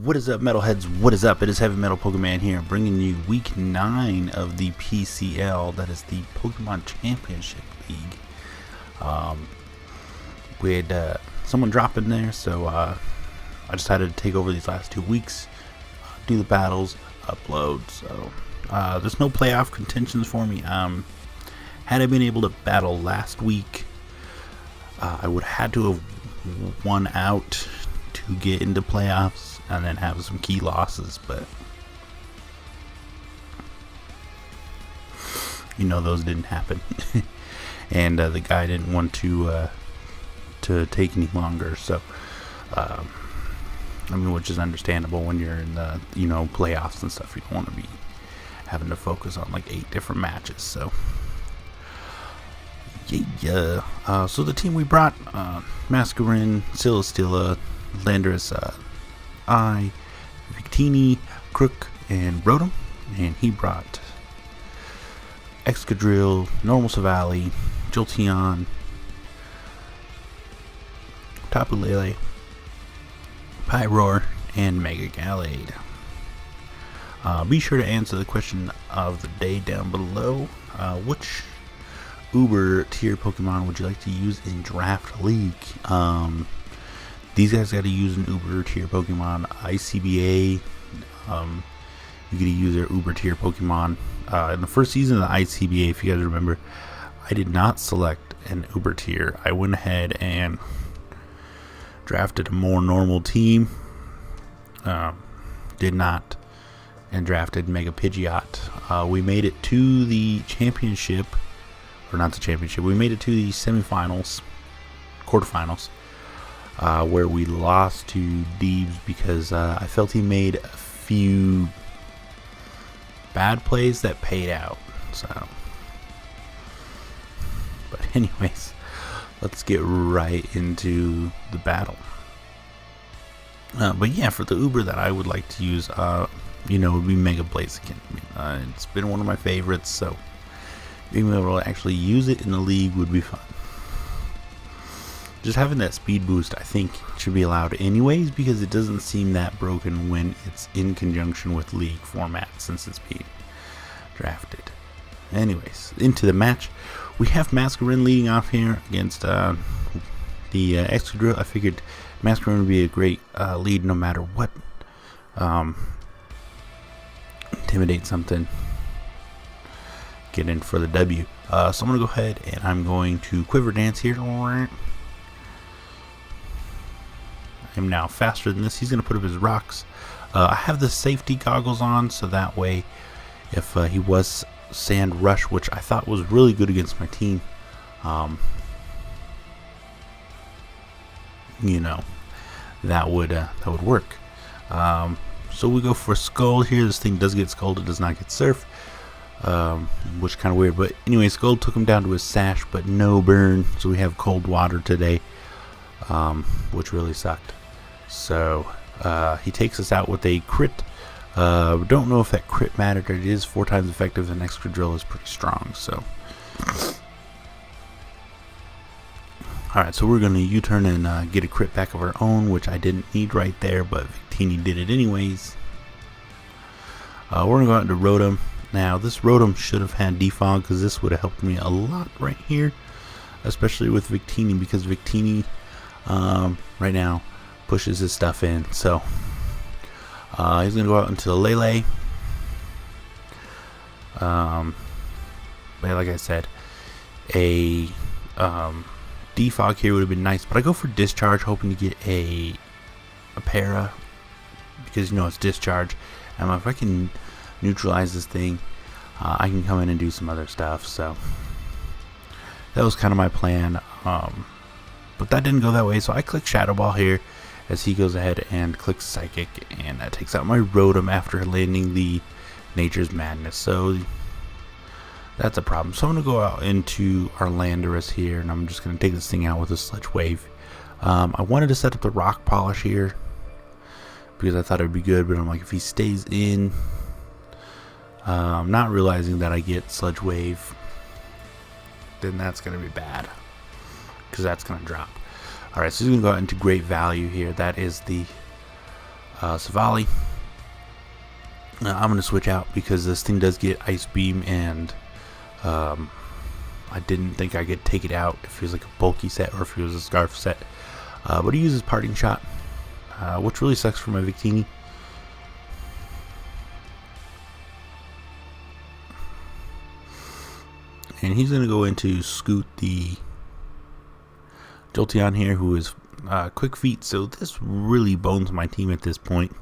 What is up, metalheads? What is up? It is Heavy Metal Pokemon here, bringing you week 9 of the PCL, that is the Pokemon Championship League. We had someone drop in there, so I decided to take over these last 2 weeks, do the battles, upload. So there's no playoff contentions for me. Had I been able to battle last week, I would have had to have won out to get into playoffs and then have some key losses, but you know those didn't happen. And the guy didn't want to take any longer, so I mean, which is understandable when you're in the playoffs and stuff. You don't want to be having to focus on like 8 different matches. So yeah. So the team we brought: Mascarin, Celesteela, Landorus, Victini, Crook, and Rotom. And he brought Excadrill, Normal Savali, Jolteon, Tapu Lele, Pyroar, and Mega Gallade. Be sure to answer the question of the day down below. Which Uber tier Pokemon would you like to use in Draft League? These guys got to use an Uber tier Pokemon. ICBA, you got to use their Uber tier Pokemon. In the first season of the ICBA, if you guys remember, I did not select an Uber tier. I went ahead and drafted a more normal team. Did not, and drafted Mega Pidgeot. We made it to the championship, or not the championship. We made it to the semifinals, quarterfinals. Where we lost to Deebs because I felt he made a few bad plays that paid out. So, but anyways, let's get right into the battle. But yeah, for the Uber that I would like to use, would be Mega Blaziken. It's been one of my favorites, so being able to actually use it in the league would be fun. Just having that speed boost, I think, should be allowed anyways, because it doesn't seem that broken when it's in conjunction with league format since it's being drafted. Anyways, into the match. We have Mascarin leading off here against the Excadrill. I figured Mascarin would be a great lead no matter what. Intimidate something. Get in for the W. So I'm going to go ahead and I'm going to Quiver Dance here. I'm now faster than this. He's going to put up his rocks. I have the safety goggles on, so that way if he was Sand Rush, which I thought was really good against my team, that would work. So we go for Scald here. This thing does get Scalded, does not get Surf, which kind of weird. But anyway, Scald took him down to his Sash, but no burn. So we have Cold Water today, which really sucked. So he takes us out with a crit. Don't know if that crit mattered. It is 4 times effective, and Excadrill is pretty strong. So, alright, so we're going to U-turn and get a crit back of our own, which I didn't need right there, but Victini did it anyways. We're going to go out into Rotom. Now, this Rotom should have had Defog, because this would have helped me a lot right here, especially with Victini, because Victini right now pushes his stuff in. So he's gonna go out into the Lele. But like I said, a defog here would have been nice, but I go for Discharge, hoping to get a para, because it's Discharge, and if I can neutralize this thing, I can come in and do some other stuff. So that was kind of my plan, but that didn't go that way, so I click Shadow Ball here as he goes ahead and clicks Psychic, and that takes out my Rotom after landing the Nature's Madness. So that's a problem. So I'm going to go out into our Landorus here, and I'm just going to take this thing out with a Sludge Wave. I wanted to set up the Rock Polish here because I thought it would be good, but I'm like, if he stays in, not realizing that I get Sludge Wave, then that's going to be bad, because that's going to drop. Alright, so he's going to go out into Great Value here. That is the Savali. I'm going to switch out because this thing does get Ice Beam, and I didn't think I could take it out if it was like a bulky set or if it was a Scarf set. But he uses Parting Shot, which really sucks for my Victini. And he's going to go into Scoot the Jolteon here, who is Quick Feet, so this really bones my team at this point.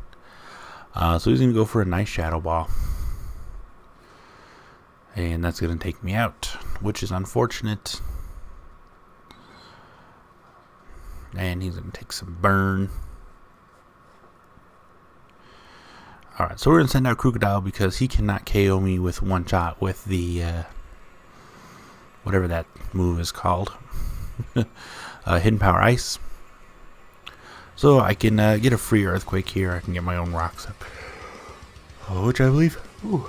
So he's going to go for a nice Shadow Ball. And that's going to take me out, which is unfortunate. And he's going to take some burn. Alright, so we're going to send out Crocodile because he cannot KO me with one shot with the whatever that move is called. Hidden Power Ice. So I can get a free Earthquake here. I can get my own rocks up. Which I believe. Ooh.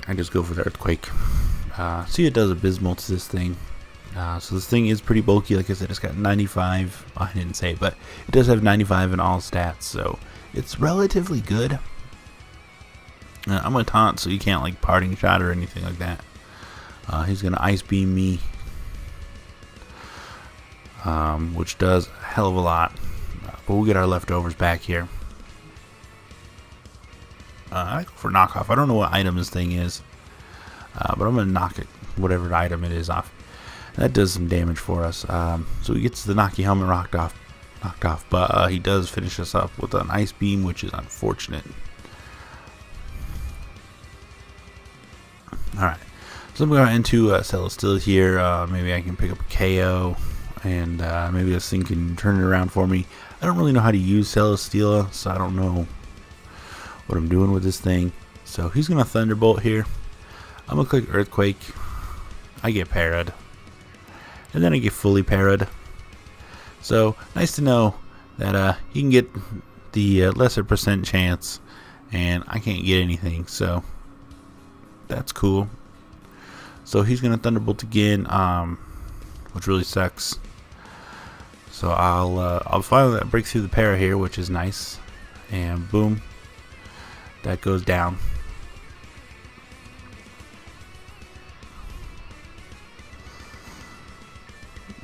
I just go for the Earthquake. See, it does abysmal to this thing. So this thing is pretty bulky. Like I said, it's got 95. I didn't say it, but it does have 95 in all stats. So it's relatively good. I'm going to taunt, so you can't like Parting Shot or anything like that. He's going to Ice Beam me, which does a hell of a lot. But we'll get our leftovers back here. I go for Knockoff. I don't know what item this thing is, but I'm going to knock it, whatever item it is, off. That does some damage for us. So he gets the Nocky Helmet knocked off, but he does finish us up with an Ice Beam, which is unfortunate. Alright, so I'm going into Celesteela here. Maybe I can pick up a KO, and maybe this thing can turn it around for me. I don't really know how to use Celesteela, so I don't know what I'm doing with this thing. So he's going to Thunderbolt here. I'm going to click Earthquake. I get parried. And then I get fully parried. So nice to know that he can get the lesser percent chance, and I can't get anything. So that's cool. So he's gonna Thunderbolt again, which really sucks. So I'll finally break through the para here, which is nice, and boom, that goes down.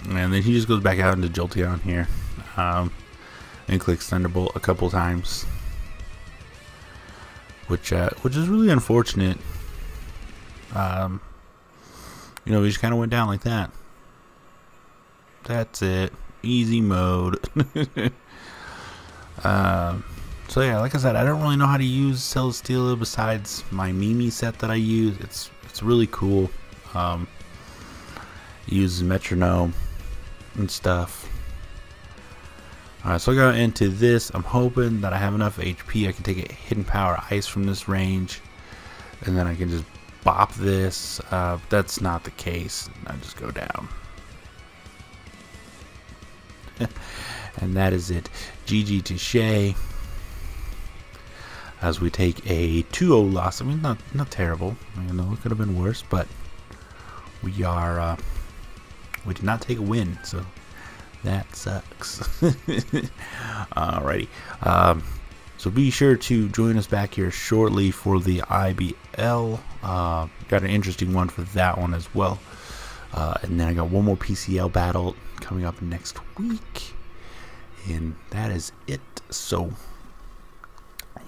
And then he just goes back out into Jolteon here, and clicks Thunderbolt a couple times, which is really unfortunate. You know, he just kind of went down like that. That's it. Easy mode. So yeah, like I said, I don't really know how to use Celesteela besides my Mimi set that I use. It's really cool. Uses Metronome and stuff. Alright, so I got into this. I'm hoping that I have enough HP. I can take a Hidden Power Ice from this range, and then I can just bop this. That's not the case. I just go down. And that is it. GG to Shay. As we take a 2-0 loss. I mean, not terrible. You know, it could have been worse, but we did not take a win, so that sucks. Alrighty. So be sure to join us back here shortly for the IBL. Got an interesting one for that one as well. And then I got one more PCL battle coming up next week. And that is it. So,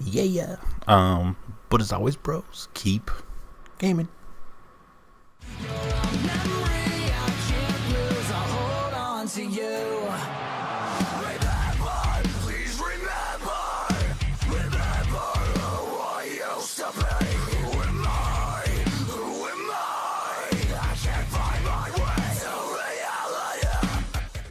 yeah. But as always, bros, keep gaming.